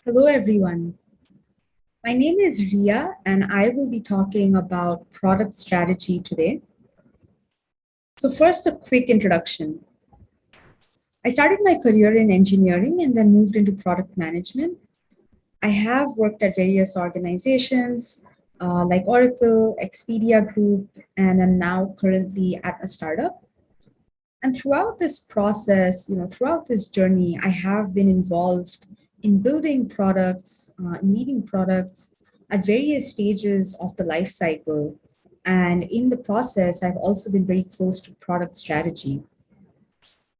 Hello, everyone. My name is Riah, and I will be talking about product strategy today. So, first, a quick introduction. I started my career in engineering and then moved into product management. I have worked at various organizations like Oracle, Expedia Group, and I'm now currently at a startup. And throughout this process, throughout this journey, I have been involved in building products, leading products at various stages of the life cycle. And in the process, I've also been very close to product strategy.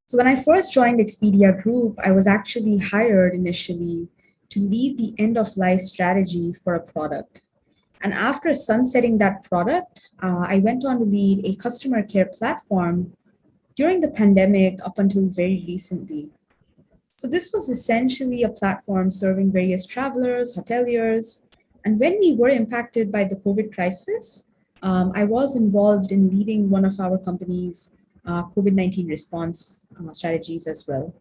So when I first joined Expedia Group, I was actually hired initially to lead the end of life strategy for a product. And after sunsetting that product, I went on to lead a customer care platform during the pandemic up until very recently. So this was essentially a platform serving various travelers, hoteliers, and when we were impacted by the COVID crisis, I was involved in leading one of our company's COVID-19 response strategies as well.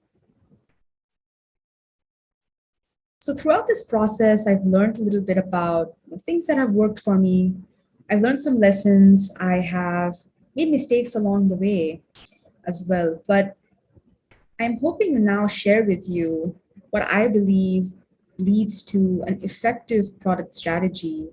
So throughout this process, I've learned a little bit about things that have worked for me. I've learned some lessons. I have made mistakes along the way as well. But I'm hoping to now share with you what I believe leads to an effective product strategy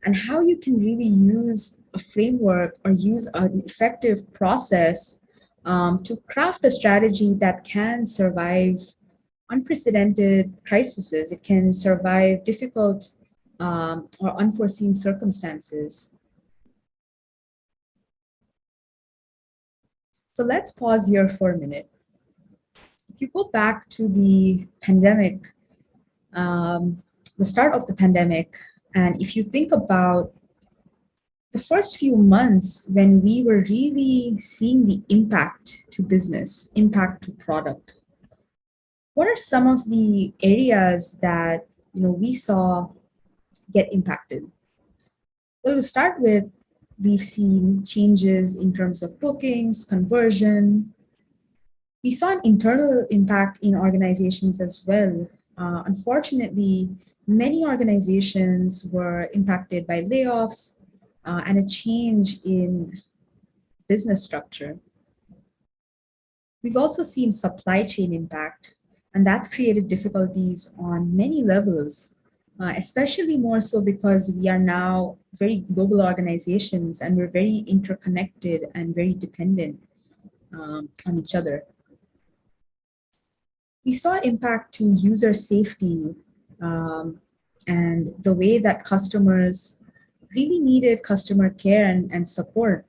and how you can really use a framework or use an effective process to craft a strategy that can survive unprecedented crises. It can survive difficult or unforeseen circumstances. So let's pause here for a minute. If you go back to the pandemic, the start of the pandemic, and if you think about the first few months when we were really seeing the impact to business, impact to product, what are some of the areas that we saw get impacted? Well, to start with, we've seen changes in terms of bookings, conversion. We saw an internal impact in organizations as well. Unfortunately, many organizations were impacted by layoffs and a change in business structure. We've also seen supply chain impact, and that's created difficulties on many levels, especially more so because we are now very global organizations and we're very interconnected and very dependent on each other. We saw impact to user safety and the way that customers really needed customer care and support.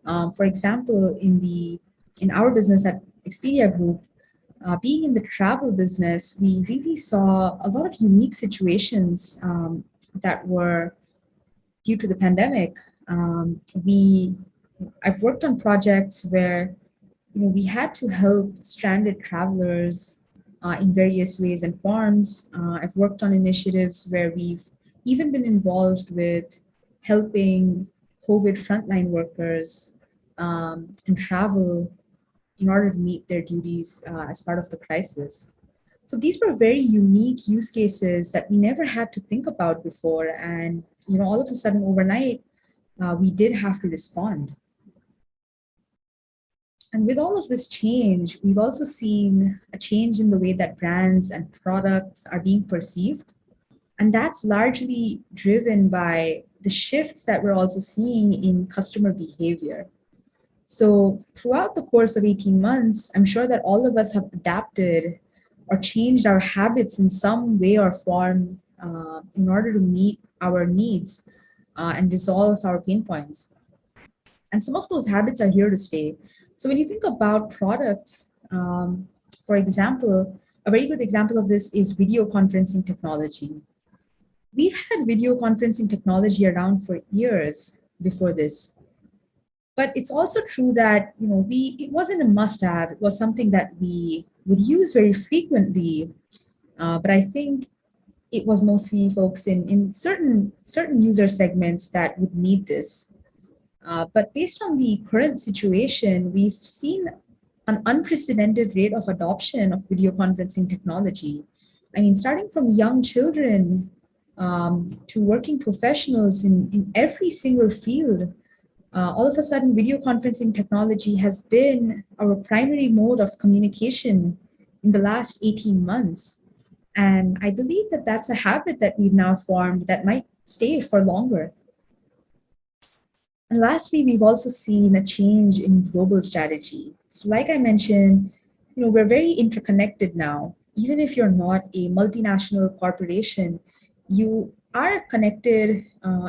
For example, in our business at Expedia Group, being in the travel business, we really saw a lot of unique situations that were due to the pandemic. I've worked on projects where we had to help stranded travelers in various ways and forms. I've worked on initiatives where we've even been involved with helping COVID frontline workers and travel in order to meet their duties as part of the crisis. So these were very unique use cases that we never had to think about before. And all of a sudden overnight, we did have to respond. And with all of this change, we've also seen a change in the way that brands and products are being perceived. And that's largely driven by the shifts that we're also seeing in customer behavior. So throughout the course of 18 months, I'm sure that all of us have adapted or changed our habits in some way or form in order to meet our needs and resolve our pain points. And some of those habits are here to stay. So when you think about products, for example, a very good example of this is video conferencing technology. We've had video conferencing technology around for years before this. But it's also true that it wasn't a must-have. It was something that we would use very frequently. But I think it was mostly folks in certain user segments that would need this. But based on the current situation, we've seen an unprecedented rate of adoption of video conferencing technology. I mean, starting from young children to working professionals in every single field, all of a sudden, video conferencing technology has been our primary mode of communication in the last 18 months. And I believe that that's a habit that we've now formed that might stay for longer. And lastly, we've also seen a change in global strategy. So, like I mentioned, we're very interconnected now. Even if you're not a multinational corporation, you are connected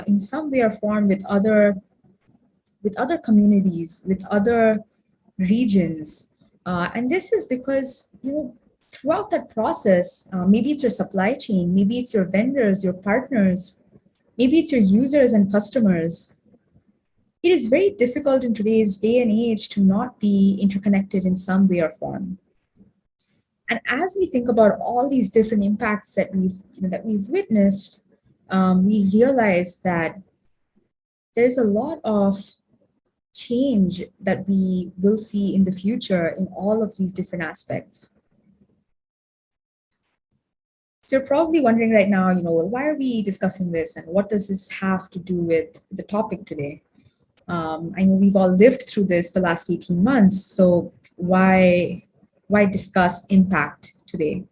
in some way or form with other communities, with other regions. And this is because, throughout that process, maybe it's your supply chain, maybe it's your vendors, your partners, maybe it's your users and customers. It is very difficult in today's day and age to not be interconnected in some way or form. And as we think about all these different impacts that we've witnessed, we realize that there's a lot of change that we will see in the future in all of these different aspects. So you're probably wondering right now, well, why are we discussing this and what does this have to do with the topic today? I know we've all lived through this the last 18 months, so why discuss impact today?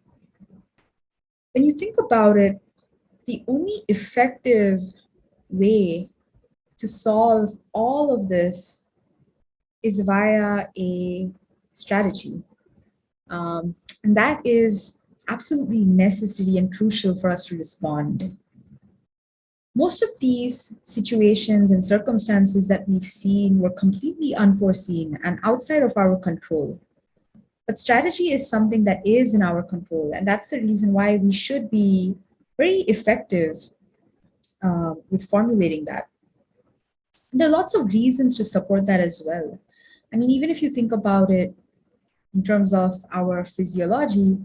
When you think about it, the only effective way to solve all of this is via a strategy. And that is absolutely necessary and crucial for us to respond. Most of these situations and circumstances that we've seen were completely unforeseen and outside of our control. But strategy is something that is in our control, and that's the reason why we should be very effective with formulating that. And there are lots of reasons to support that as well. I mean, even if you think about it in terms of our physiology,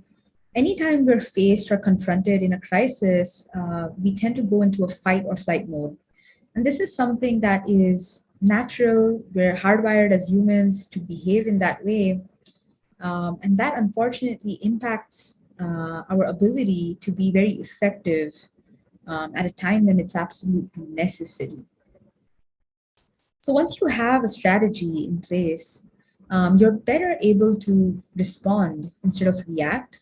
anytime we're faced or confronted in a crisis, we tend to go into a fight or flight mode. And this is something that is natural. We're hardwired as humans to behave in that way. And that unfortunately impacts our ability to be very effective at a time when it's absolutely necessary. So once you have a strategy in place, you're better able to respond instead of react.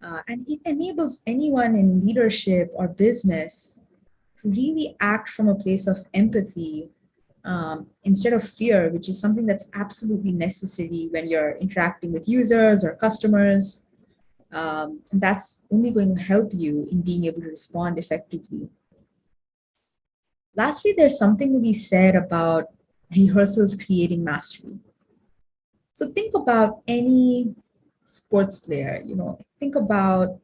And it enables anyone in leadership or business to really act from a place of empathy instead of fear, which is something that's absolutely necessary when you're interacting with users or customers. And that's only going to help you in being able to respond effectively. Lastly, there's something to be said about rehearsals creating mastery. So think about any sports player, think about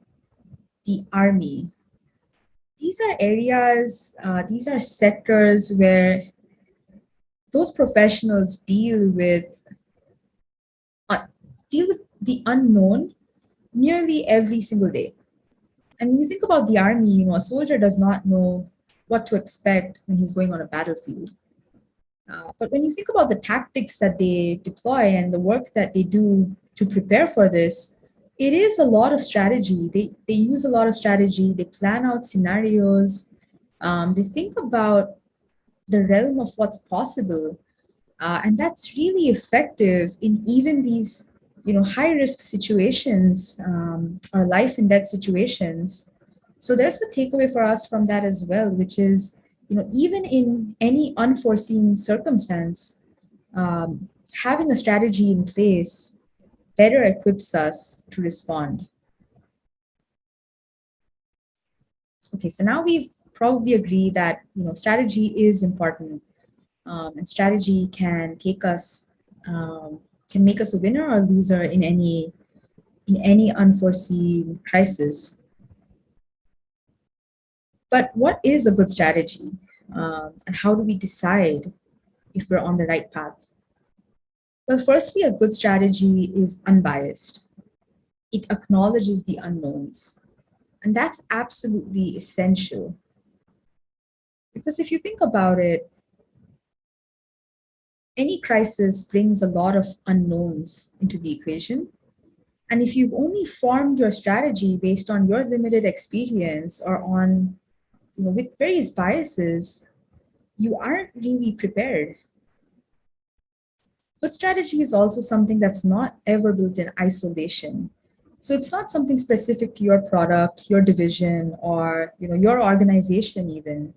the army. These are areas, these are sectors where those professionals uh, deal with the unknown nearly every single day. And when you think about the army, a soldier does not know what to expect when he's going on a battlefield. But when you think about the tactics that they deploy and the work that they do to prepare for this, it is a lot of strategy. They use a lot of strategy. They plan out scenarios. They think about the realm of what's possible. And that's really effective in even these high risk situations or life and death situations. So there's a takeaway for us from that as well, which is even in any unforeseen circumstance, having a strategy in place better equips us to respond. Okay, so now we've probably agreed that strategy is important, and strategy can make us a winner or loser in any unforeseen crisis. But what is a good strategy, and how do we decide if we're on the right path? Well, firstly, a good strategy is unbiased. It acknowledges the unknowns, and that's absolutely essential. Because if you think about it, any crisis brings a lot of unknowns into the equation. And if you've only formed your strategy based on your limited experience or on, with various biases, you aren't really prepared. Good strategy is also something that's not ever built in isolation. So it's not something specific to your product, your division, or your organization even.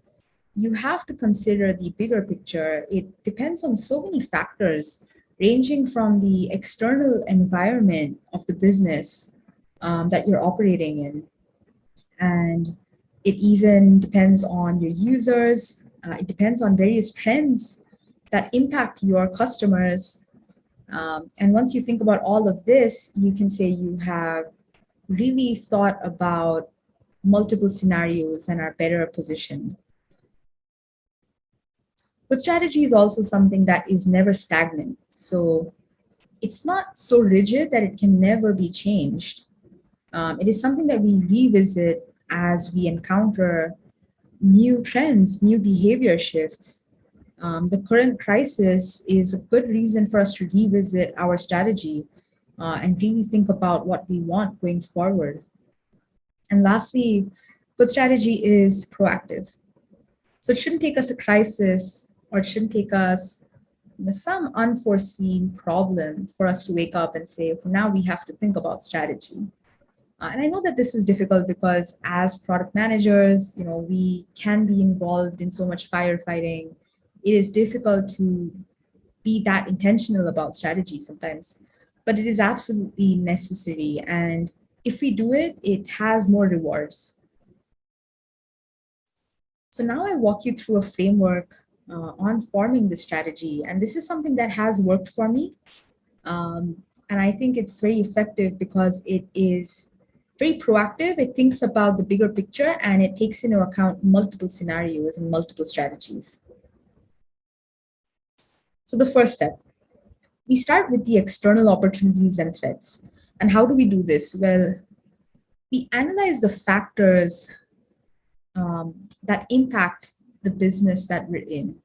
You have to consider the bigger picture. It depends on so many factors, ranging from the external environment of the business that you're operating in. And it even depends on your users. It depends on various trends that impact your customers. And once you think about all of this, you can say you have really thought about multiple scenarios and are better positioned. But strategy is also something that is never stagnant. So it's not so rigid that it can never be changed. It is something that we revisit as we encounter new trends, new behavior shifts. The current crisis is a good reason for us to revisit our strategy and really think about what we want going forward. And lastly, good strategy is proactive. So it shouldn't take us a crisis, or it shouldn't take us some unforeseen problem for us to wake up and say, okay, now we have to think about strategy. And I know that this is difficult because as product managers, we can be involved in so much firefighting. It is difficult to be that intentional about strategy sometimes, but it is absolutely necessary. And if we do it, it has more rewards. So now I'll walk you through a framework on forming the strategy. And this is something that has worked for me. And I think it's very effective because it is very proactive. It thinks about the bigger picture and it takes into account multiple scenarios and multiple strategies. So the first step, we start with the external opportunities and threats. And how do we do this? Well, we analyze the factors that impact the business that we're in.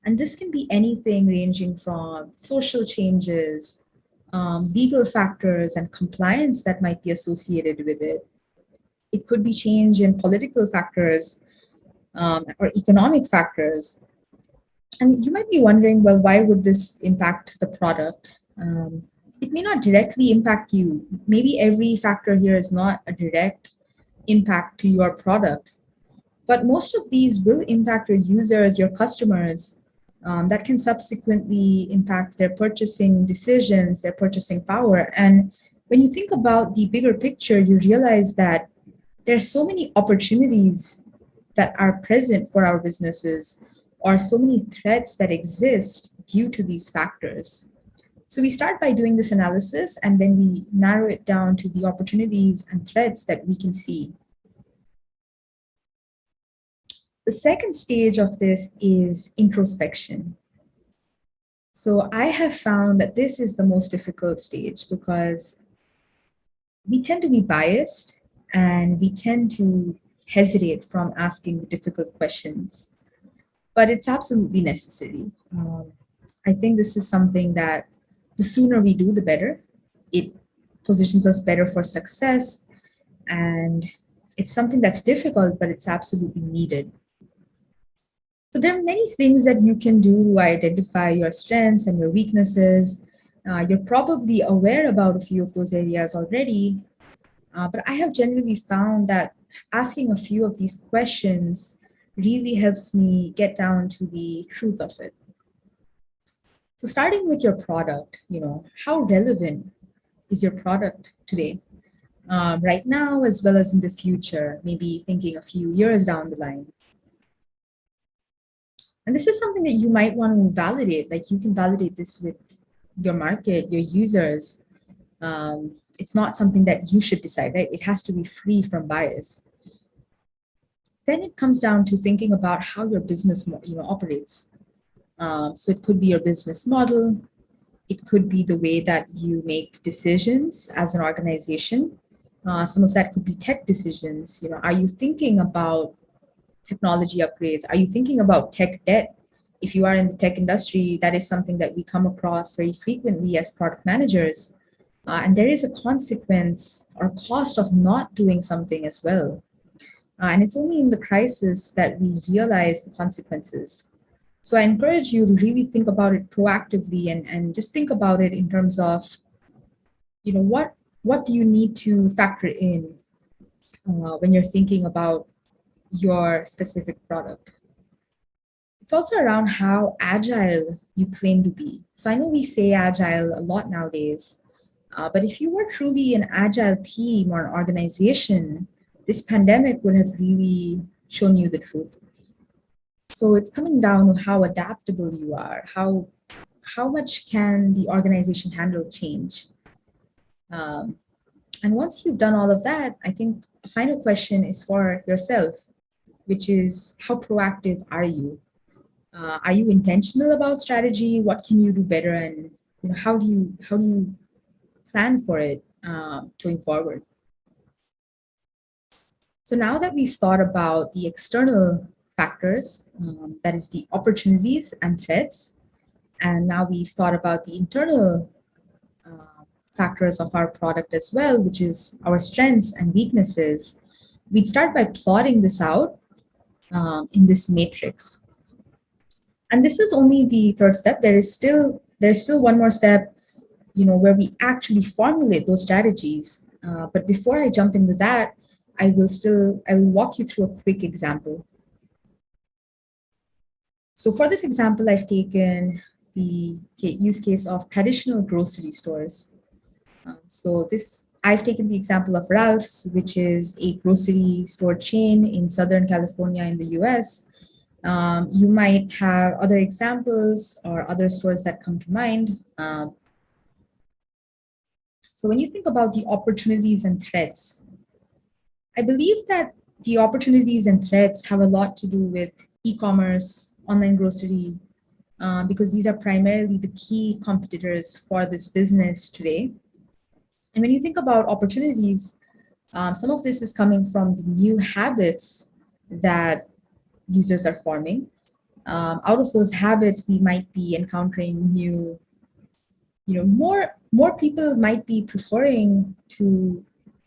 And this can be anything ranging from social changes, legal factors, and compliance that might be associated with it. It could be change in political factors or economic factors. And you might be wondering, well, why would this impact the product? It may not directly impact you. Maybe every factor here is not a direct impact to your product, but most of these will impact your users, your customers. That can subsequently impact their purchasing decisions, their purchasing power. And when you think about the bigger picture, you realize that there's so many opportunities that are present for our businesses, or so many threats that exist due to these factors. So we start by doing this analysis and then we narrow it down to the opportunities and threats that we can see. The second stage of this is introspection. So I have found that this is the most difficult stage because we tend to be biased and we tend to hesitate from asking the difficult questions, but it's absolutely necessary. I think this is something that the sooner we do, the better. It positions us better for success, and it's something that's difficult, but it's absolutely needed. So there are many things that you can do to identify your strengths and your weaknesses. You're probably aware about a few of those areas already, but I have generally found that asking a few of these questions really helps me get down to the truth of it. So starting with your product, how relevant is your product today? Right now, as well as in the future, maybe thinking a few years down the line. And this is something that you might want to validate. Like you can validate this with your market, your users. It's not something that you should decide, right? It has to be free from bias. Then it comes down to thinking about how your business, operates. So it could be your business model. It could be the way that you make decisions as an organization. Some of that could be tech decisions. Are you thinking about technology upgrades? Are you thinking about tech debt? If you are in the tech industry, that is something that we come across very frequently as product managers. And there is a consequence or cost of not doing something as well. And it's only in the crisis that we realize the consequences. So I encourage you to really think about it proactively and just think about it in terms of, what do you need to factor in when you're thinking about your specific product. It's also around how agile you claim to be. So I know we say agile a lot nowadays, but if you were truly an agile team or an organization, this pandemic would have really shown you the truth. So it's coming down to how adaptable you are, how much can the organization handle change. Um, and once you've done all of that, I think a final question is for yourself, which is how proactive are you? Are you intentional about strategy? What can you do better, and how do you plan for it going forward? So now that we've thought about the external factors, that is the opportunities and threats, and now we've thought about the internal factors of our product as well, which is our strengths and weaknesses, we'd start by plotting this out in this matrix. And this is only the third step. There's still one more step, where we actually formulate those strategies. But before I jump into that, I will walk you through a quick example. So for this example, I've taken the use case of traditional grocery stores. So this I've taken the example of Ralph's, which is a grocery store chain in Southern California in the US. You might have other examples or other stores that come to mind. So when you think about the opportunities and threats, I believe that the opportunities and threats have a lot to do with e-commerce, online grocery, because these are primarily the key competitors for this business today. And when you think about opportunities, some of this is coming from the new habits that users are forming. Out of those habits, we might be encountering new, more people might be preferring to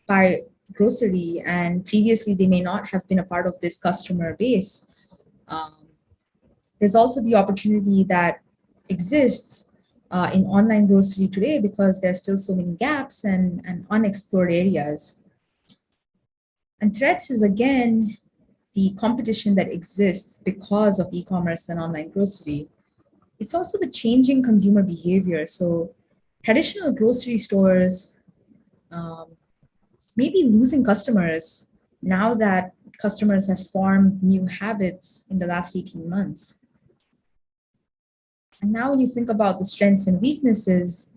buy grocery, and previously they may not have been a part of this customer base. Um, there's also the opportunity that exists in online grocery today because there are still so many gaps and unexplored areas. And threats is again the competition that exists because of e-commerce and online grocery. It's also the changing consumer behavior. So traditional grocery stores um, may be losing customers now that customers have formed new habits in the last 18 months. And now when you think about the strengths and weaknesses,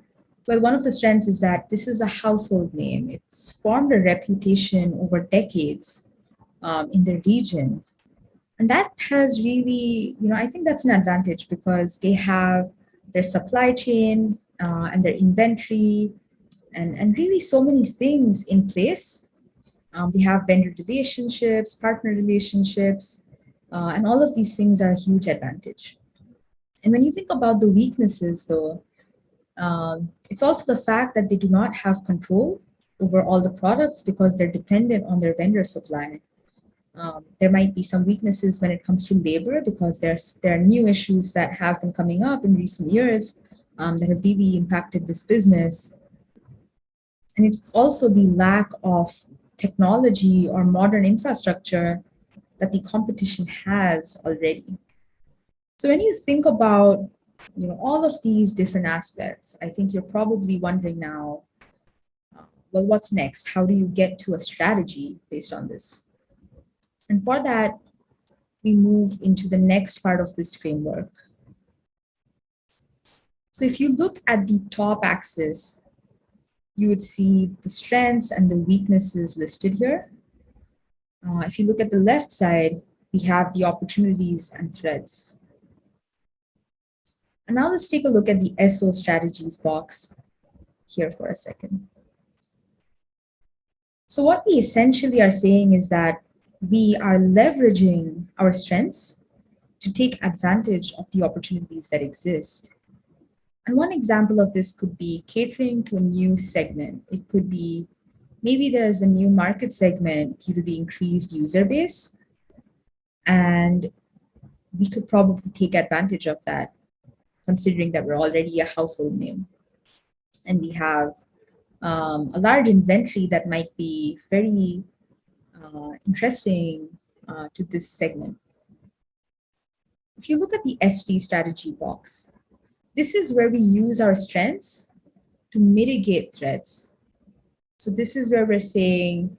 well, one of the strengths is that this is a household name. It's formed a reputation over decades in the region. And that has really, I think that's an advantage because they have their supply chain and their inventory and really so many things in place. They have vendor relationships, partner relationships, and all of these things are a huge advantage. And when you think about the weaknesses, though, it's also the fact that they do not have control over all the products because they're dependent on their vendor supply. There might be some weaknesses when it comes to labor because there are new issues that have been coming up in recent years that have really impacted this business. And it's also the lack of technology or modern infrastructure that the competition has already. So when you think about all of these different aspects, I think you're probably wondering now, well, what's next? How do you get to a strategy based on this? And for that, we move into the next part of this framework. So if you look at the top axis, you would see the strengths and the weaknesses listed here. If you look at the left side, we have the opportunities and threats. And now let's take a look at the SO strategies box here for a second. So what we essentially are saying is that we are leveraging our strengths to take advantage of the opportunities that exist. And one example of this could be catering to a new segment. It could be maybe there's a new market segment due to the increased user base, and we could probably take advantage of that, considering that we're already a household name and we have a large inventory that might be very interesting to this segment. If you look at the ST strategy box, this is where we use our strengths to mitigate threats. So this is where we're saying,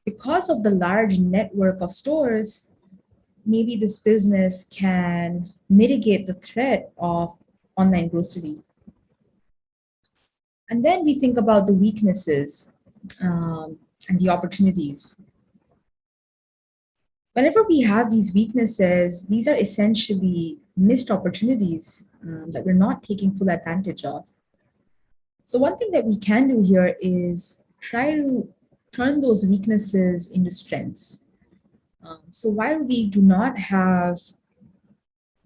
because of the large network of stores, maybe this business can mitigate the threat of online grocery. And then we think about the weaknesses and the opportunities. Whenever we have these weaknesses, these are essentially missed opportunities that we're not taking full advantage of. So one thing that we can do here is try to turn those weaknesses into strengths. So while we do not have,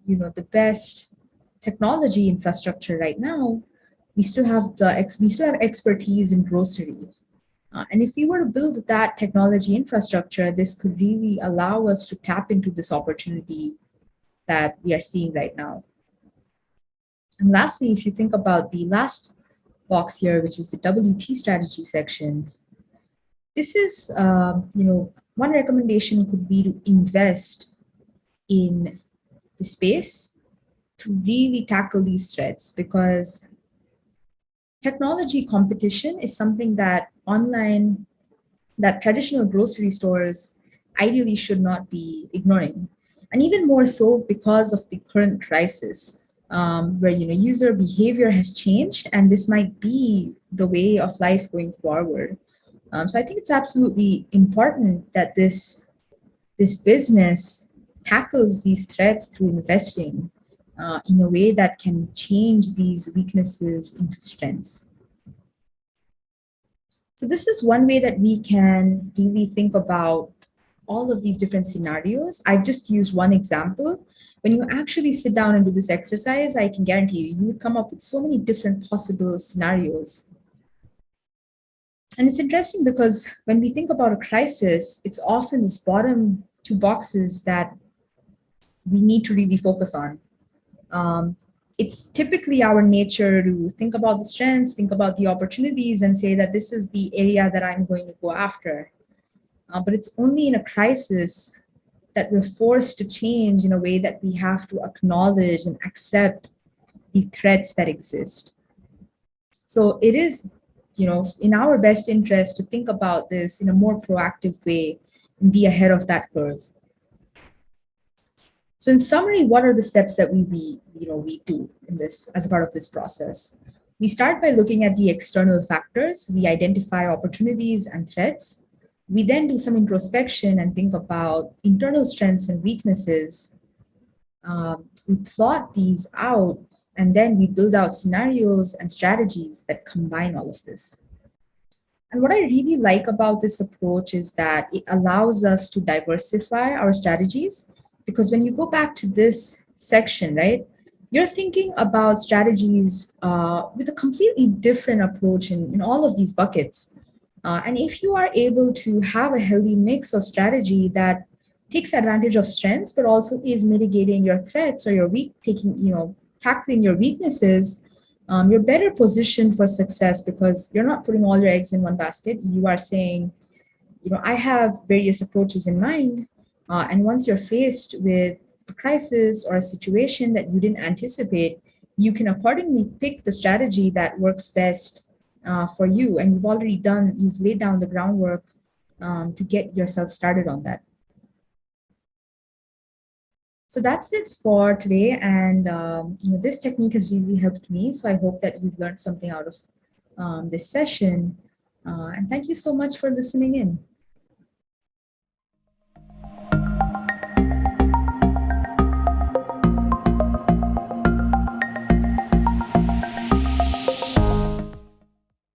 the best technology infrastructure right now, we still have expertise in grocery. And if we were to build that technology infrastructure, this could really allow us to tap into this opportunity that we are seeing right now. And lastly, if you think about the last box here, which is the WT strategy section, this is, one recommendation could be to invest in the space to really tackle these threats, because technology competition is something that traditional grocery stores ideally should not be ignoring. And even more so because of the current crisis, where user behavior has changed, and this might be the way of life going forward. So I think it's absolutely important that this business tackles these threats through investing in a way that can change these weaknesses into strengths. So this is one way that we can really think about all of these different scenarios. I've just used one example. When you actually sit down and do this exercise, I can guarantee you would come up with so many different possible scenarios. And it's interesting because when we think about a crisis, it's often these bottom two boxes that we need to really focus on. It's typically our nature to think about the strengths, think about the opportunities, and say that this is the area that I'm going to go after. But it's only in a crisis that we're forced to change in a way that we have to acknowledge and accept the threats that exist. So it is, in our best interest to think about this in a more proactive way and be ahead of that curve. So in summary, what are the steps that we do in this as a part of this process? We start by looking at the external factors. We identify opportunities and threats. We then do some introspection and think about internal strengths and weaknesses. We plot these out, and then we build out scenarios and strategies that combine all of this. And what I really like about this approach is that it allows us to diversify our strategies, because when you go back to this section, right, you're thinking about strategies with a completely different approach in all of these buckets. And if you are able to have a healthy mix of strategy that takes advantage of strengths, but also is mitigating your threats, or tackling your weaknesses, you're better positioned for success, because you're not putting all your eggs in one basket. You are saying, I have various approaches in mind. And once you're faced with a crisis or a situation that you didn't anticipate, you can accordingly pick the strategy that works best for you. And you've laid down the groundwork to get yourself started on that. So that's it for today. And this technique has really helped me. So I hope that you've learned something out of this session. And thank you so much for listening in.